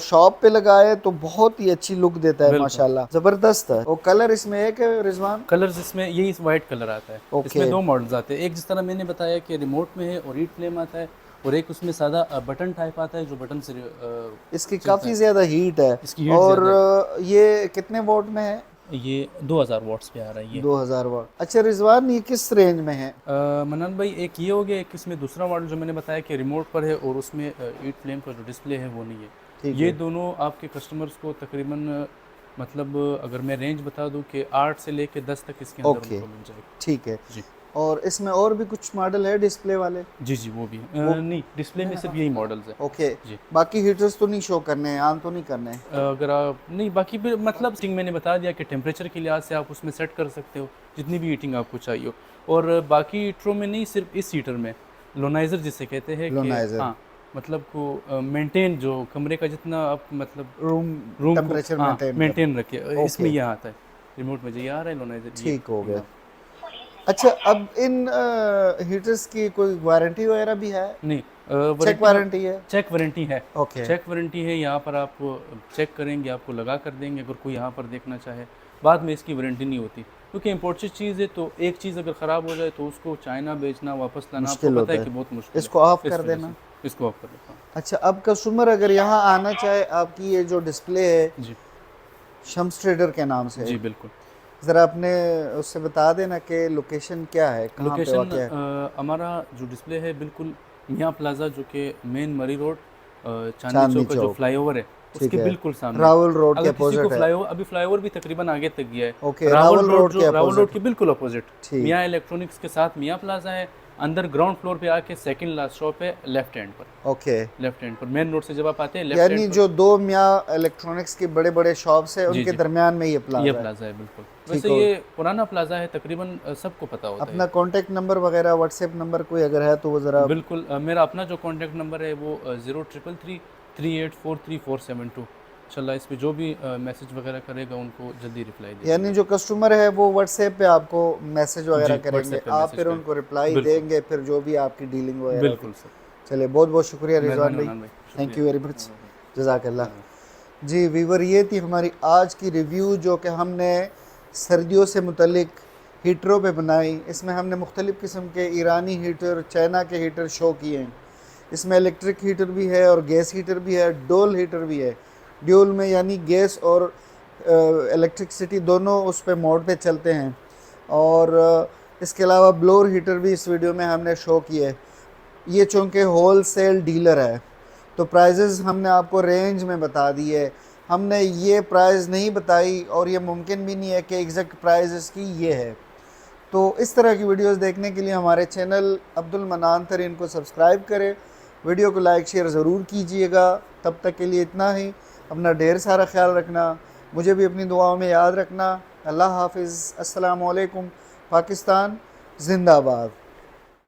Speaker 2: शॉप पे लगाए तो बहुत ही अच्छी लुक देता है।
Speaker 1: बिल्कुल।
Speaker 2: माशाल्लाह, जबरदस्त है। और कलर इसमें एक है रिजवान?
Speaker 1: कलर्स इसमें यही वाइट कलर आता है।
Speaker 2: ओके।
Speaker 1: इसमें 2 मॉडल्स आते हैं, एक जिस तरह मैंने बताया कि रिमोट में है और हीट फ्लेम आता है, और एक उसमें सादा बटन टाइप आता है जो बटन से
Speaker 2: इसकी काफी ज्यादा हीट है।
Speaker 1: इसकी हीट
Speaker 2: और ये कितने वोट में है?
Speaker 1: ये 2000 वॉट्स पे आ रहा है ये।
Speaker 2: 2000 वोट। अच्छा रिजवान, ये किस रेंज में है?
Speaker 1: मनान भाई, एक ये हो गया, एक इसमें दूसरा मॉडल जो मैंने बताया कि रिमोट पर है और उसमें हीट फ्लेम का जो डिस्प्ले है वो नहीं है।
Speaker 2: ठीक
Speaker 1: ये
Speaker 2: है।
Speaker 1: दोनों आपके कस्टमर्स को तकरीबन मतलब अगर मैं रेंज बता दूं कि 8 से लेके 10 तक इसके अंदर
Speaker 2: ओके।
Speaker 1: उनको मिल जाएगा।
Speaker 2: ठीक है।
Speaker 1: जी
Speaker 2: और इसमें और भी कुछ मॉडल है डिस्प्ले वाले?
Speaker 1: जी जी, वो भी है। नहीं, डिस्प्ले में सिर्फ यही मॉडल्स है।
Speaker 2: ओके।
Speaker 1: जी।
Speaker 2: बाकी हीटर्स तो नहीं शो करने हैं, ऑन तो नहीं करने हैं?
Speaker 1: अगर आप नहीं, बाकी भी मतलब सेटिंग मैंने बता दिया कि टेम्परेचर के लिहाज से आप उसमें सेट कर सकते हो जितनी भी हीटिंग आपको चाहिए हो। और बाकी हीटरों में नहीं, सिर्फ इस हीटर में लोनाइजर जिसे कहते हैं कि
Speaker 2: लोनाइजर।
Speaker 1: हाँ, मतलब को मेंटेन जो कमरे का जितना आप मतलब
Speaker 2: रूम
Speaker 1: रूम
Speaker 2: टेम्परेचर
Speaker 1: को
Speaker 2: मेंटेन
Speaker 1: मेंटेन रखिए, इसमें यह आता है। रिमोट में ये आ रहा है लोनाइजर।
Speaker 2: ठीक हो गया। अच्छा, अब इन हीटर्स की कोई वारंटी वगैरह भी है?
Speaker 1: नहीं,
Speaker 2: चेक वारंटी है?
Speaker 1: चेक वारंटी है।
Speaker 2: ओके।
Speaker 1: चेक वारंटी है, यहाँ पर आप चेक करेंगे, आपको लगा कर देंगे। अगर कोई यहाँ पर देखना चाहे, बाद में इसकी वारंटी नहीं होती क्योंकि इम्पोर्टेड चीज़ है, तो एक चीज़ अगर ख़राब हो जाए तो उसको चाइना बेचना, वापस लाना, आपको
Speaker 2: मुश्किल
Speaker 1: पता है
Speaker 2: होता
Speaker 1: कि
Speaker 2: है।
Speaker 1: बहुत मुश्किल
Speaker 2: इसको
Speaker 1: है।
Speaker 2: ऑफ
Speaker 1: इस
Speaker 2: कर
Speaker 1: वजह
Speaker 2: देना।
Speaker 1: से इसको ऑफ कर देता हूँ।
Speaker 2: अच्छा, अब कस्टमर अगर यहाँ आना चाहे, आपकी ये जो डिस्प्ले है
Speaker 1: जी
Speaker 2: शम्स ट्रेडर के नाम से,
Speaker 1: जी बिल्कुल।
Speaker 2: ज़रा अपने उससे बता देना कि लोकेशन क्या है, कहाँ पे
Speaker 1: लोकेशन
Speaker 2: वाक़ है?
Speaker 1: हमारा जो डिस्प्ले है बिल्कुल मियाँ प्लाजा, जो कि मेन मरी रोड चांदनी
Speaker 2: चांदनी
Speaker 1: चौक का जो
Speaker 2: चौक।
Speaker 1: फ्लाईओवर है उसके
Speaker 2: है।
Speaker 1: बिल्कुल सामने।
Speaker 2: रावल रोड के
Speaker 1: अगर किसी को
Speaker 2: अपोजिट है।
Speaker 1: फ्लाईओवर, अभी फ्लाईओवर भी तकरीबन आगे तक गया है।
Speaker 2: ओके, रावल रोड के
Speaker 1: रावल रोड
Speaker 2: अपोजिट।
Speaker 1: के बिल्कुल अपोजिट
Speaker 2: ठीक।
Speaker 1: मियाँ इलेक्ट्रॉनिक्स के साथ मियाँ प्लाजा है। अंदर ग्राउंड फ्लोर पे आके सेकंड लास्ट शॉप है, लेफ्ट हैंड पर।
Speaker 2: ओके।
Speaker 1: लेफ्ट हैंड पर मेन रोड से जब आप आते हैं, लेफ्ट
Speaker 2: यानी
Speaker 1: हैंड
Speaker 2: जो दो मियाँ इलेक्ट्रॉनिक्स के बड़े बड़े शॉप्स है
Speaker 1: जी,
Speaker 2: उनके
Speaker 1: जी।
Speaker 2: दरमियान में ये
Speaker 1: ये
Speaker 2: प्लाजा है।
Speaker 1: प्लाजा है बिल्कुल।
Speaker 2: ठीक
Speaker 1: वैसे
Speaker 2: हो।
Speaker 1: ये पुराना प्लाजा है, तकरीबन सबको पता होता है।
Speaker 2: अपना कांटेक्ट नंबर वगैरह, व्हाट्सएप नंबर कोई अगर है तो वो ज़रा?
Speaker 1: बिल्कुल, मेरा अपना जो कॉन्टैक्ट नंबर है वो 0333 3843 इंशाल्लाह। इस पे जो भी मैसेज वगैरह करेगा उनको जल्दी रिप्लाई देंगे।
Speaker 2: यानी जो कस्टमर है वो व्हाट्सएप पे आपको मैसेज वगैरह
Speaker 1: जी,
Speaker 2: करेंगे,
Speaker 1: WhatsApp पे
Speaker 2: आप
Speaker 1: मैसेज
Speaker 2: फिर
Speaker 1: करें।
Speaker 2: उनको रिप्लाई
Speaker 1: बिल्कुल।
Speaker 2: देंगे, फिर जो भी आपकी डीलिंग वगैरह
Speaker 1: बिल्कुल
Speaker 2: होगी।
Speaker 1: सर।
Speaker 2: चलिए, बहुत बहुत शुक्रिया रिजवान
Speaker 1: मेहरबानी
Speaker 2: भाई,
Speaker 1: अनन भाई,
Speaker 2: थैंक
Speaker 1: शुक्रिया।
Speaker 2: यू वेरी मच, जज़ाकल्लाह। जी वीवर, ये थी हमारी आज की रिव्यू जो कि हमने सर्दियों से मुतलिक हीटरों पे बनाई। इसमें हमने मुख्तलिफ़ किस्म के ईरानी हीटर, चाइना के हीटर शो किए हैं। इसमें इलेक्ट्रिक हीटर भी है और गैस हीटर भी है, डोल हीटर भी है। ड्यूल में यानी गैस और इलेक्ट्रिसिटी दोनों उस पे मोड पे चलते हैं। और इसके अलावा ब्लोर हीटर भी इस वीडियो में हमने शो किए। ये चूँकि होल सेल डीलर है तो प्राइजेज़ हमने आपको रेंज में बता दी है। हमने ये प्राइस नहीं बताई और ये मुमकिन भी नहीं है कि एग्जैक्ट प्राइस इसकी ये है। तो इस तरह की वीडियोस देखने के लिए हमारे चैनल अब्दुल मनान तरीन को सब्सक्राइब करें। वीडियो को लाइक शेयर ज़रूर कीजिएगा। तब तक के लिए इतना ही। अपना ढेर सारा ख्याल रखना, मुझे भी अपनी दुआओं में याद रखना। अल्लाह हाफिज़। अस्सलामु अलैकुम। पाकिस्तान जिंदाबाद।